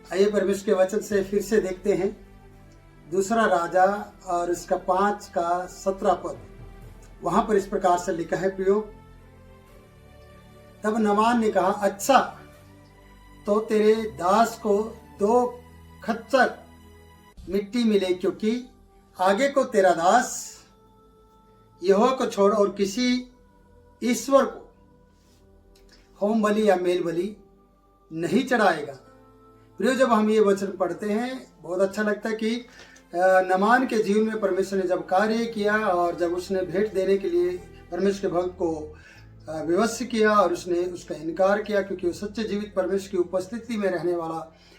आइए परमेश्वर के वचन से फिर से देखते हैं दूसरा राजा और इसका 5 का 17 पद। वहां पर इस प्रकार से लिखा है, प्रियो, तब नामान ने कहा, अच्छा तो तेरे दास को 2 खच्चर मिट्टी मिले, क्योंकि आगे को तेरा दास यहोवा को छोड़ और किसी ईश्वर को होम बलि या मेल बलि नहीं चढ़ाएगा। प्रियो, जब हम ये वचन पढ़ते हैं बहुत अच्छा लगता है कि नामान के जीवन में परमेश्वर ने जब कार्य किया और जब उसने भेंट देने के लिए परमेश्वर के भक्त को विवश किया और उसने उसका इनकार किया, क्योंकि वो सच्चे जीवित परमेश्वर की उपस्थिति में रहने वाला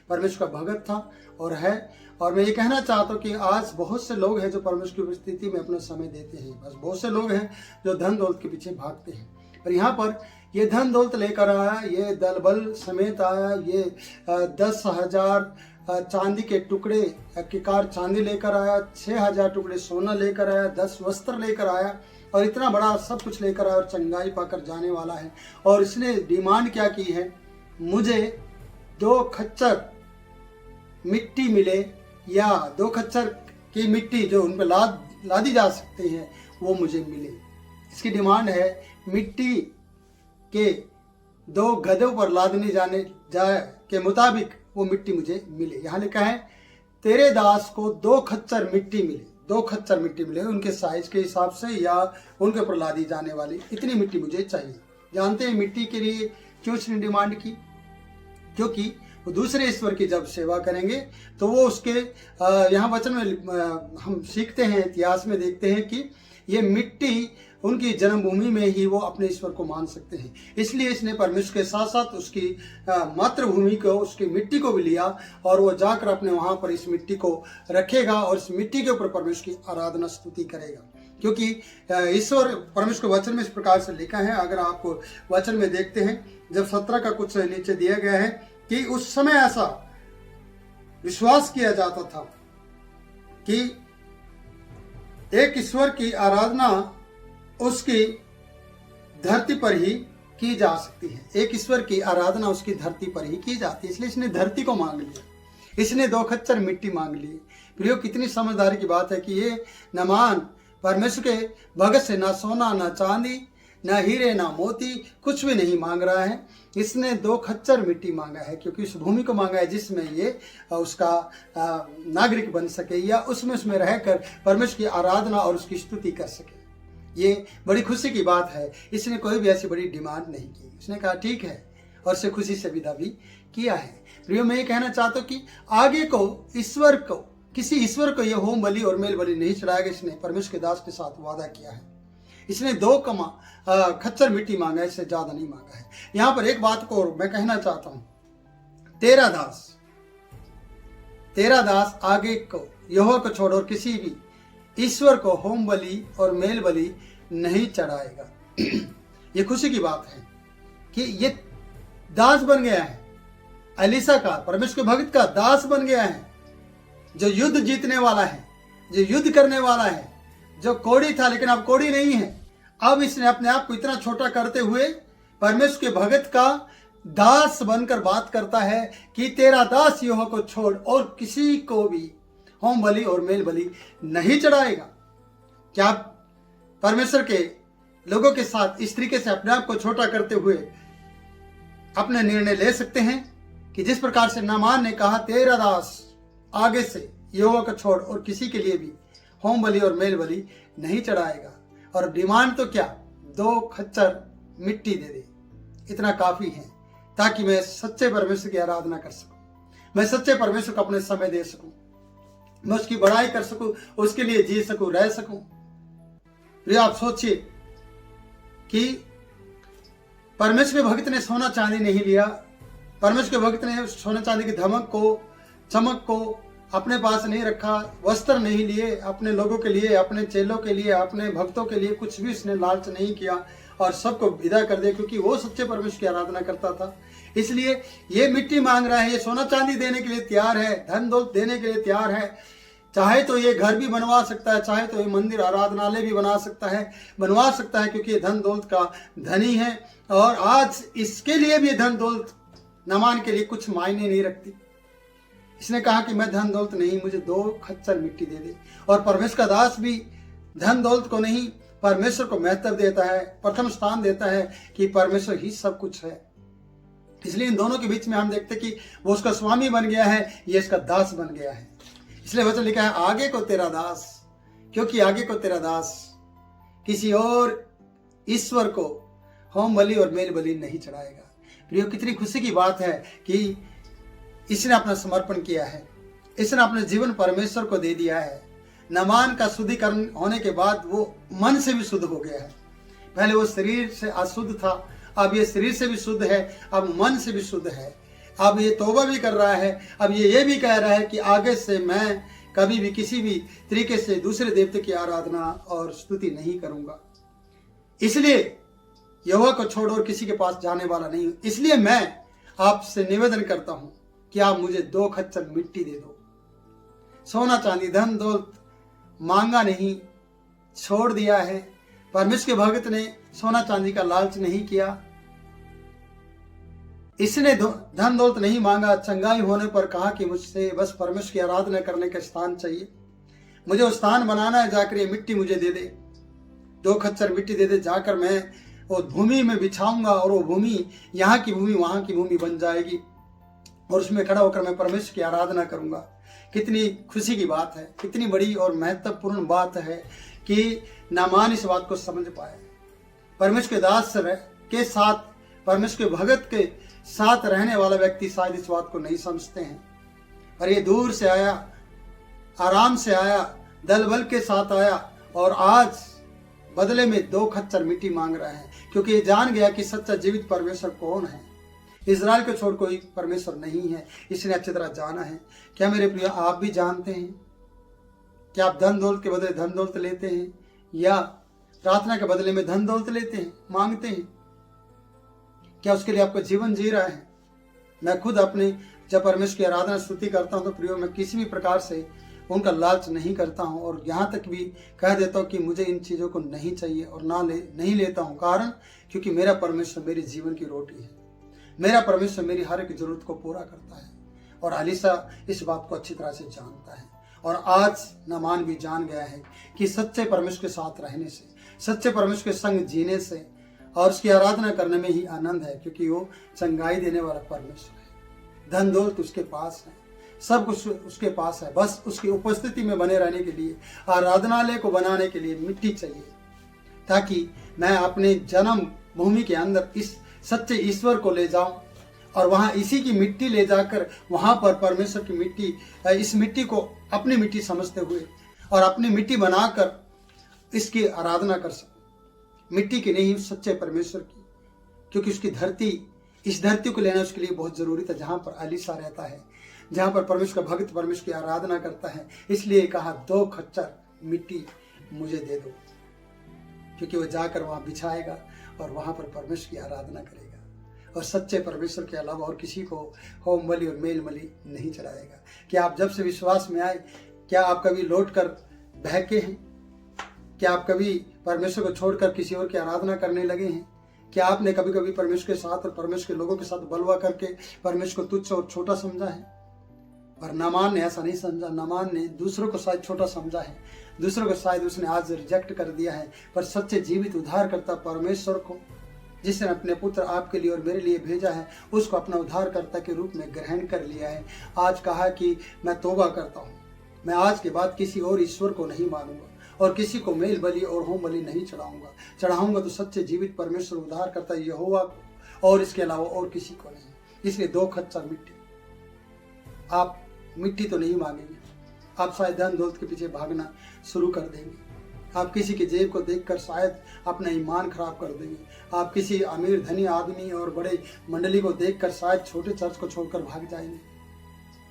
परमेश्वर का भगत था और है। और मैं ये कहना चाहता हूँ कि आज बहुत से लोग हैं जो परमेश्वर की उपस्थिति में अपना समय देते हैं, बस बहुत से लोग हैं जो धन दौलत के पीछे भागते हैं। पर यहाँ पर ये धन दौलत लेकर आया, ये दल बल समेत आया, ये 10,000 चांदी के टुकड़े किकार चांदी लेकर आया, 6,000 टुकड़े सोना लेकर आया, 10 वस्त्र लेकर आया और इतना बड़ा सब कुछ लेकर आया और चंगाई पाकर जाने वाला है। और इसने डिमांड क्या की है, मुझे 2 खच्चर मिट्टी मिले या 2 खच्चर की मिट्टी जो उन पर लादी जा सकती है वो मुझे मिले। इसकी डिमांड है मिट्टी के 2 गधों पर लादने जाए के मुताबिक वो मिट्टी मुझे मिले। यहाँ लिखा है, तेरे दास को 2 खच्चर मिट्टी मिले, 2 खच्चर मिट्टी मिले, उनके साइज के हिसाब से या उनके ऊपर लादी जाने वाली इतनी मिट्टी मुझे चाहिए। जानते हैं मिट्टी के लिए क्यों इसने डिमांड की? क्योंकि वो दूसरे ईश्वर की जब सेवा करेंगे तो वो उसके यहाँ वचन में हम सीखते हैं, इतिहास में देखते हैं कि ये मिट्टी उनकी जन्मभूमि में ही वो अपने ईश्वर को मान सकते हैं। इसलिए इसने परमेश्वर के साथ साथ उसकी मातृभूमि को, उसकी मिट्टी को भी लिया और वो जाकर अपने वहाँ पर इस मिट्टी को रखेगा और इस मिट्टी के ऊपर परमेश्वर की आराधना स्तुति करेगा। क्योंकि ईश्वर परमेश्वर के वचन में इस प्रकार से लिखा है, अगर आप वचन में देखते हैं जब 17 का कुछ नीचे दिया गया है कि उस समय ऐसा विश्वास किया जाता था कि एक ईश्वर की आराधना उसकी धरती पर ही की जा सकती है, एक ईश्वर की आराधना उसकी धरती पर ही की जाती है। इसलिए इसने धरती को मांग लिया, इसने 2 खच्चर मिट्टी मांग ली। प्रियो, कितनी समझदारी की बात है कि ये नामान परमेश्वर के भगत से ना सोना ना चांदी ना हीरे ना मोती कुछ भी नहीं मांग रहा है। इसने 2 खच्चर मिट्टी मांगा है, क्योंकि उस भूमि को मांगा है जिसमें ये उसका नागरिक बन सके या उसमें रहकर परमेश्वर की आराधना और उसकी स्तुति कर सके। ये बड़ी खुशी की बात है। इसने कोई भी ऐसी बड़ी डिमांड नहीं की, इसने कहा ठीक है और से खुशी से विदा भी किया है। प्रियो, मैं ये कहना चाहता हूँ कि आगे को ईश्वर को, किसी ईश्वर को ये होम बलि और मेल बलि नहीं चढ़ाएगा। इसने परमेश्वर के दास के साथ वादा किया है। इसने 2 खच्चर मिट्टी मांगा है, इससे ज्यादा नहीं मांगा है। यहाँ पर एक बात को मैं कहना चाहता हूँ, तेरा दास आगे को यहोवा को छोड़ और किसी भी ईश्वर को होम बलि और मेल बलि नहीं चढ़ाएगा। ये खुशी की बात है कि ये दास बन गया है, एलीशा का, परमेश्वर के भक्त का दास बन गया है, जो युद्ध जीतने वाला है, जो युद्ध करने वाला है, जो कोढ़ी था लेकिन अब कोढ़ी नहीं है। अब इसने अपने आप को इतना छोटा करते हुए परमेश्वर के भक्त का दास बनकर बात करता है कि तेरा दास यहोवा को छोड़ और किसी को भी होम बलि और मेल बलि नहीं चढ़ाएगा। क्या परमेश्वर के लोगों के साथ इस तरीके से अपने आप को छोटा करते हुए अपने निर्णय ले सकते हैं कि जिस प्रकार से नामान ने कहा, तेरा दास आगे से यहोवा को छोड़ और किसी के लिए भी होम बलि और मेल बलि नहीं चढ़ाएगा। और डिमांड तो क्या, 2 खच्चर मिट्टी दे दे, इतना काफी है ताकि मैं सच्चे परमेश्वर की आराधना कर सकूं, मैं सच्चे परमेश्वर को अपने समय दे सकूं, मैं उसकी बड़ाई कर सकूं, उसके लिए जी सकूं, रह सकूं। प्रिय, आप सोचिए कि परमेश्वर के भक्त ने सोना चांदी नहीं लिया, परमेश्वर के भक्त ने सोना चांदी की धमक को, चमक को अपने पास नहीं रखा, वस्त्र नहीं लिए अपने लोगों के लिए, अपने चेलों के लिए, अपने भक्तों के लिए, कुछ भी उसने लालच नहीं किया और सबको विदा कर दिया, क्योंकि वो सच्चे परमेश्वर की आराधना करता था। इसलिए ये मिट्टी मांग रहा है, ये सोना चांदी देने के लिए तैयार है, धन दौलत देने के लिए तैयार है। चाहे तो ये घर भी बनवा सकता है, चाहे तो ये मंदिर आराधनालय भी बनवा सकता है, क्योंकि ये धन दौलत का धनी है। और आज इसके लिए भी धन दौलत नामान के लिए कुछ मायने नहीं रखती। इसने कहा कि मैं धन दौलत नहीं, मुझे 2 खच्चर मिट्टी दे दे। और परमेश्वर का दास भी धन दौलत को नहीं, परमेश्वर को महत्व देता है, प्रथम स्थान देता है कि परमेश्वर ही सब कुछ है। इसलिए इन दोनों के बीच में हम देखते कि वो उसका स्वामी बन गया है, ये इसका दास बन गया है। इसलिए वचन लिखा है, आगे को तेरा दास, क्योंकि आगे को तेरा दास किसी और ईश्वर को होम बलि और मेल बलि नहीं चढ़ाएगा। प्रियो, कितनी खुशी की बात है कि इसने अपना समर्पण किया है, इसने अपने जीवन परमेश्वर को दे दिया है। नामान का शुद्धिकरण होने के बाद वो मन से भी शुद्ध हो गया है। पहले वो शरीर से अशुद्ध था, अब ये शरीर से भी शुद्ध है, अब मन से भी शुद्ध है। अब ये तौबा भी कर रहा है, अब ये भी कह रहा है कि आगे से मैं कभी भी किसी भी तरीके से दूसरे देवते की आराधना और स्तुति नहीं करूंगा। इसलिए यहोवा को छोड़ और किसी के पास जाने वाला नहीं हूं। इसलिए मैं आपसे निवेदन करता हूं कि आप मुझे 2 खच्चर मिट्टी दे दो। सोना चांदी धन दौलत मांगा नहीं, छोड़ दिया है। परमेश्वर के भक्त ने सोना चांदी का लालच नहीं किया, इसने धन दौलत नहीं मांगा। चंगाई होने पर कहा कि मुझसे बस परमेश्वर की आराधना करने का स्थान चाहिए, मुझे वो स्थान बनाना है, जाकर ये मिट्टी मुझे दे दे, 2 खच्चर मिट्टी दे दे, जाकर मैं वो भूमि में बिछाऊंगा और वो भूमि यहाँ की भूमि वहां की भूमि बन जाएगी और उसमें खड़ा होकर मैं परमेश्वर की आराधना करूंगा। कितनी खुशी की बात है, कितनी बड़ी और महत्वपूर्ण बात है कि नामान इस बात को समझ पाए। परमेश्वर के दास के साथ, परमेश्वर के भगत के साथ रहने वाला व्यक्ति शायद इस बात को नहीं समझते हैं, पर ये दूर से आया, आराम से आया, दल बल के साथ आया और आज बदले में 2 खच्चर मिट्टी मांग रहा है, क्योंकि ये जान गया कि सच्चा जीवित परमेश्वर कौन है। इजराइल को छोड़ कोई परमेश्वर नहीं है, इसने अच्छी तरह जाना है। क्या मेरे प्रिय, आप भी जानते हैं? क्या आप धन दौलत के बदले धन दौलत लेते हैं या प्रार्थना के बदले में धन दौलत लेते हैं, मांगते हैं? क्या उसके लिए आपका जीवन जी रहा है? मैं खुद अपने जब परमेश्वर की आराधना स्तुति करता हूं तो प्रियो, मैं किसी भी प्रकार से उनका लालच नहीं करता हूं और यहाँ तक भी कह देता हूं कि मुझे इन चीज़ों को नहीं चाहिए और नहीं लेता हूं। कारण क्योंकि मेरा परमेश्वर मेरे जीवन की रोटी है, मेरा परमेश्वर मेरी हर एक जरूरत को पूरा करता है और अलीसा इस बात को अच्छी तरह से जानता है। और आज नामान भी जान गया है कि सच्चे परमेश्वर के साथ रहने से, सच्चे परमेश्वर के संग जीने से और उसकी आराधना करने में ही आनंद है, क्योंकि वो चंगाई देने वाला परमेश्वर है। धन दौलत उसके पास है, सब कुछ उसके पास है, बस उसकी उपस्थिति में बने रहने के लिए, आराधनालय को बनाने के लिए मिट्टी चाहिए, ताकि मैं अपने जन्म भूमि के अंदर इस सच्चे ईश्वर को ले जाऊं और वहां इसी की मिट्टी ले जाकर वहां पर परमेश्वर की मिट्टी, इस मिट्टी को अपनी मिट्टी समझते हुए और अपनी मिट्टी बनाकर इसकी आराधना कर सकूं। मिट्टी की नहीं, सच्चे परमेश्वर की, क्योंकि उसकी धरती, इस धरती को लेना उसके लिए बहुत जरूरी था, जहां पर अलीसा रहता है, जहां पर परमेश्वर का भक्त परमेश्वर की आराधना करता है। इसलिए कहा 2 खच्चर मिट्टी मुझे दे दो, क्योंकि वो जाकर वहां बिछाएगा और वहां पर परमेश्वर की आराधना करेगा और सच्चे परमेश्वर के अलावा और किसी को होम बलि और मेल बलि नहीं चढ़ाएगा। क्या आप जब से विश्वास में आए, क्या आप कभी लौट कर बहके हैं? क्या आप कभी परमेश्वर को छोड़कर किसी और की आराधना करने लगे हैं? क्या आपने कभी कभी परमेश्वर के साथ और परमेश्वर के लोगों के साथ बलवा करके परमेश्वर को तुच्छ और छोटा समझा है? पर नामान ने ऐसा नहीं समझा। नामान ने दूसरों को शायद छोटा समझा है, दूसरों को शायद उसने आज रिजेक्ट कर दिया है, पर सच्चे जीवित उद्धारकर्ता परमेश्वर को, जिसने अपने पुत्र आपके लिए और मेरे लिए भेजा है, उसको अपना उद्धारकर्ता के रूप में ग्रहण कर लिया है। आज कहा कि मैं तौबा करता हूँ, मैं आज के बाद किसी और ईश्वर को नहीं मानूंगा और किसी को मेल बलि और होम बलि नहीं चढ़ाऊंगा तो सच्चे जीवित परमेश्वर उद्धारकर्ता यहोवा को और इसके अलावा और किसी को नहीं। इसलिए 2 खच्चर मिट्टी। आप मिट्टी तो नहीं मांगेंगे, आप शायद धन दौलत के पीछे भागना शुरू कर देंगे, आप किसी के जेब को देखकर शायद अपना ईमान खराब कर देंगे, आप किसी अमीर धनी आदमी और बड़े मंडली को देखकर शायद छोटे चर्च को छोड़कर भाग जाएंगे,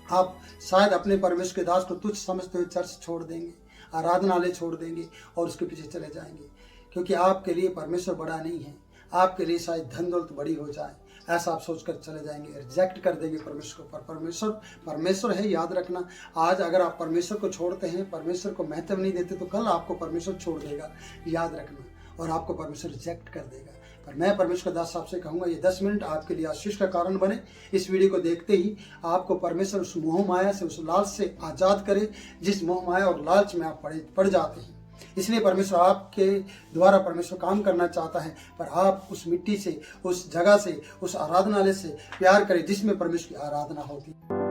आप शायद अपने परमेश्वर के दास को तुच्छ समझते हुए चर्च छोड़ देंगे, आराधनालय छोड़ देंगे और उसके पीछे चले जाएंगे, क्योंकि आपके लिए परमेश्वर बड़ा नहीं है। आपके लिए शायद धन दौलत बड़ी हो जाए, ऐसा आप सोचकर चले जाएंगे, रिजेक्ट कर देंगे परमेश्वर को। पर परमेश्वर है, याद रखना। आज अगर आप परमेश्वर को छोड़ते हैं, परमेश्वर को महत्व नहीं देते, तो कल आपको परमेश्वर छोड़ देगा, याद रखना, और आपको परमेश्वर रिजेक्ट कर देगा। पर मैं परमेश्वर दास साहब से कहूँगा ये 10 मिनट आपके लिए आशीष का कारण बने। इस वीडियो को देखते ही आपको परमेश्वर उस मोह माया से, उस लालच से आज़ाद करे जिस मोह माया और लालच में आप पड़ जाते हैं। इसलिए परमेश्वर आपके द्वारा परमेश्वर काम करना चाहता है, पर आप उस मिट्टी से, उस जगह से, उस आराधनालय से प्यार करें जिसमें परमेश्वर की आराधना होती है।